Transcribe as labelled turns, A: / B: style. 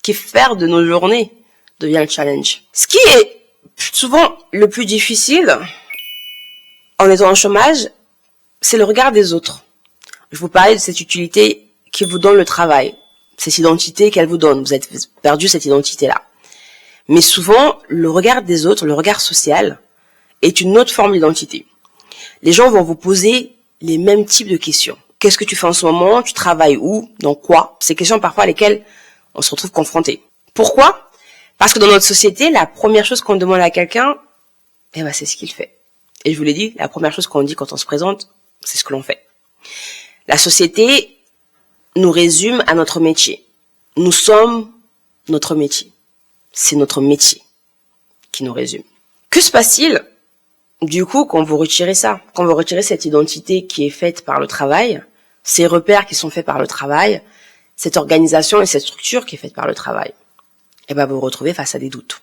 A: qui faire de nos journées devient le challenge. Ce qui est souvent le plus difficile en étant en chômage, c'est le regard des autres. Je vous parlais de cette utilité qui vous donne le travail, cette identité qu'elle vous donne. Vous êtes perdu cette identité-là. Mais souvent, le regard des autres, le regard social, est une autre forme d'identité. Les gens vont vous poser les mêmes types de questions. Qu'est-ce que tu fais en ce moment? Tu travailles où? Dans quoi? C'est des questions parfois à lesquelles on se retrouve confronté. Pourquoi? Parce que dans notre société, la première chose qu'on demande à quelqu'un, c'est ce qu'il fait. Et je vous l'ai dit, la première chose qu'on dit quand on se présente, c'est ce que l'on fait. La société nous résume à notre métier. Nous sommes notre métier. C'est notre métier qui nous résume. Que se passe-t-il, du coup, quand vous retirez ça? Quand vous retirez cette identité qui est faite par le travail, ces repères qui sont faits par le travail, cette organisation et cette structure qui est faite par le travail, vous vous retrouvez face à des doutes.